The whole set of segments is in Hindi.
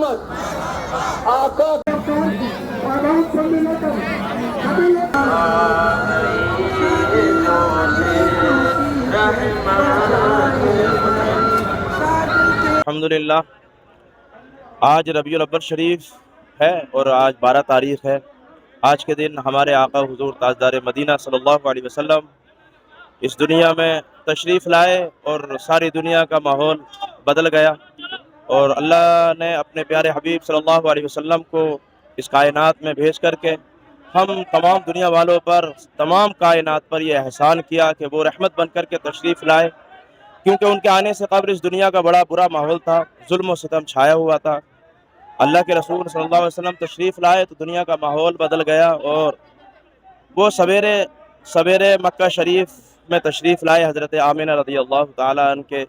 आका अल्हम्दुलिल्लाह, आज रबीउल अव्वल शरीफ है और आज 12 तारीख़ है। आज के दिन हमारे आका हुज़ूर ताजदार मदीना सल्लल्लाहु अलैहि वसल्लम इस दुनिया में तशरीफ़ लाए और सारी दुनिया का माहौल बदल गया और अल्लाह ने अपने प्यारे हबीब सल्लल्लाहु अलैहि वसल्लम को इस कायनात में भेज करके हम तमाम दुनिया वालों पर, तमाम कायनात पर यह एहसान किया कि वो रहमत बन कर के तशरीफ़ लाए, क्योंकि उनके आने से क़ब्ल इस दुनिया का बड़ा बुरा माहौल था, जुल्म और सितम छाया हुआ था। अल्लाह के रसूल सल्लल्लाहु अलैहि वसल्लम तशरीफ़ लाए तो दुनिया का माहौल बदल गया और वो सवेरे सवेरे मक्का शरीफ में तशरीफ़ लाए। हज़रत आमिना रज़ियल्लाहु ताला अन्हा के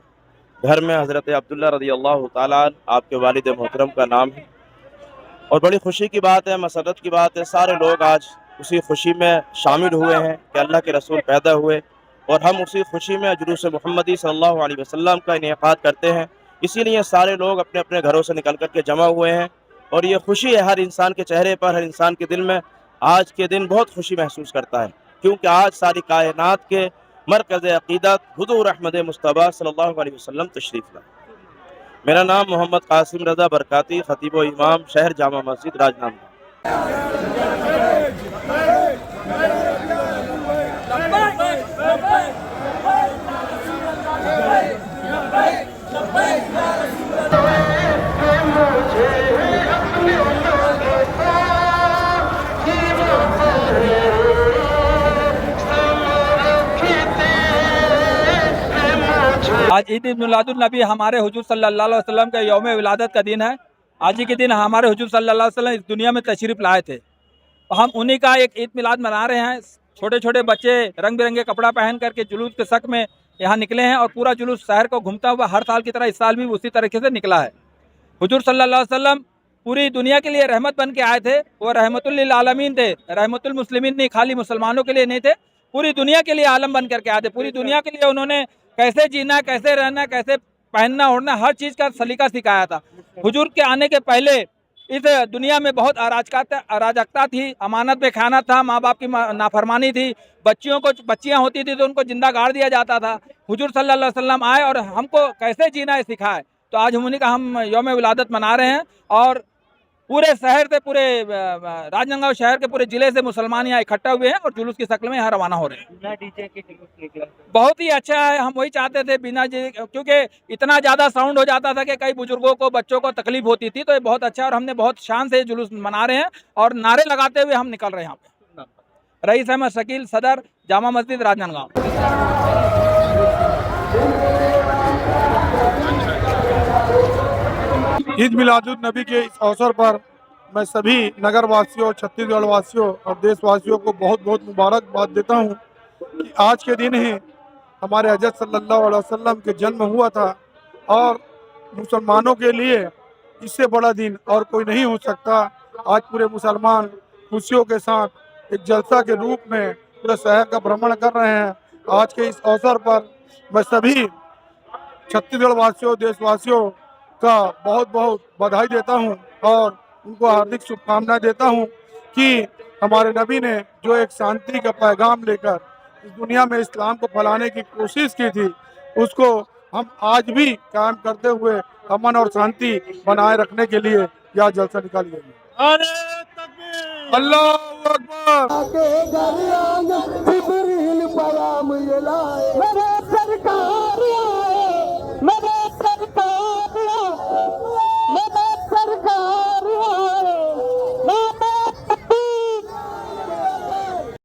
घर में हज़रत अब्दुल्ला रज़ियल्लाहु ताला अन्हु आपके वालिद मोहतरम का नाम है और बड़ी खुशी की बात है, मसरत की बात है। सारे लोग आज उसी खुशी में शामिल हुए हैं कि अल्लाह के रसूल पैदा हुए और हम उसी खुशी में जुलूस मुहम्मदी सल्लल्लाहु अलैहि वसल्लम का इनेकाद करते हैं। इसीलिए सारे लोग अपने अपने घरों से निकल कर के जमा हुए हैं और ये खुशी है हर इंसान के चेहरे पर, हर इंसान के दिल में। आज के दिन बहुत खुशी महसूस करता है क्योंकि आज सारी कायनात के मरकज़ अक़ीदत हुज़ूर अहमद मुस्तफ़ा सल्लल्लाहु अलैहि वसल्लम तशरीफ़ लाए। मेरा नाम मोहम्मद कासिम रज़ा बरकाती, ख़तीब व इमाम, शहर जामा मस्जिद, राजनांदगांव। आज ईद मिलादुन नबी हमारे हुजूर सल्लल्लाहु अलैहि वसल्लम के यौम विलादत का दिन है। आज ही के दिन हमारे हुजूर सल्लल्लाहु अलैहि वसल्लम इस दुनिया में तशरीफ़ लाए थे। हम उन्हीं का एक ईद मिलाद मना रहे हैं। छोटे छोटे बच्चे रंग बिरंगे कपड़ा पहन करके जुलूस के शक में यहाँ निकले हैं और पूरा जुलूस शहर को घूमता हुआ हर साल की तरह इस साल भी उसी तरीके से निकला है। हुजूर सल्लल्लाहु अलैहि वसल्लम पूरी दुनिया के लिए रहमत बन के आए थे। वो रहमतुल लिल आलमीन थे, रहमतुल मुस्लिमीन नहीं, खाली मुसलमानों के लिए नहीं थे, पूरी दुनिया के लिए आलम बन करके आए थे। पूरी दुनिया के लिए उन्होंने कैसे जीना, कैसे रहना, कैसे पहनना ओढ़ना, हर चीज़ का सलीका सिखाया था। हुजूर के आने के पहले इस दुनिया में बहुत अराजकता थी, अमानत में खाना था, माँ बाप की नाफरमानी थी, बच्चियाँ होती थी तो उनको जिंदा गाड़ दिया जाता था। हुजूर सल्लल्लाहु अलैहि वसल्लम आए और हमको कैसे जीना है सिखाए। तो आज उन्हीं का हम यौम विलादत मना रहे हैं और पूरे शहर से, पूरे राजनांदगांव शहर के पूरे जिले से मुसलमान यहाँ इकट्ठा हुए हैं और जुलूस की शक्ल में यहाँ रवाना हो रहे हैं। बिना डीजे के जुलूस निकला बहुत ही अच्छा है, हम वही चाहते थे बिना क्योंकि इतना ज़्यादा साउंड हो जाता था कि कई बुजुर्गों को, बच्चों को तकलीफ होती थी। तो ये बहुत अच्छा है और हमने बहुत शान से जुलूस मना रहे हैं और नारे लगाते हुए हम निकल रहे हैं। यहाँ पे रईस अहमद शकील, सदर, जामा मस्जिद, राजनांदगांव। ईद मिलादुन नबी के इस अवसर पर मैं सभी नगर वासियों, छत्तीसगढ़ वासियों और देशवासियों को बहुत बहुत मुबारकबाद देता हूँ कि आज के दिन ही हमारे हज़रत सल्लल्लाहु अलैहि वसल्लम के जन्म हुआ था और मुसलमानों के लिए इससे बड़ा दिन और कोई नहीं हो सकता। आज पूरे मुसलमान खुशियों के साथ एक जलसा के रूप में पूरे शहर का भ्रमण कर रहे हैं। आज के इस अवसर पर मैं सभी छत्तीसगढ़ वासियों, देशवासियों का बहुत बहुत बधाई देता हूं और उनको हार्दिक शुभकामनाएं देता हूं कि हमारे नबी ने जो एक शांति का पैगाम लेकर इस दुनिया में इस्लाम को फैलाने की कोशिश की थी, उसको हम आज भी कायम करते हुए अमन और शांति बनाए रखने के लिए यह जलसा निकालिए। अल्लाहू अकबर।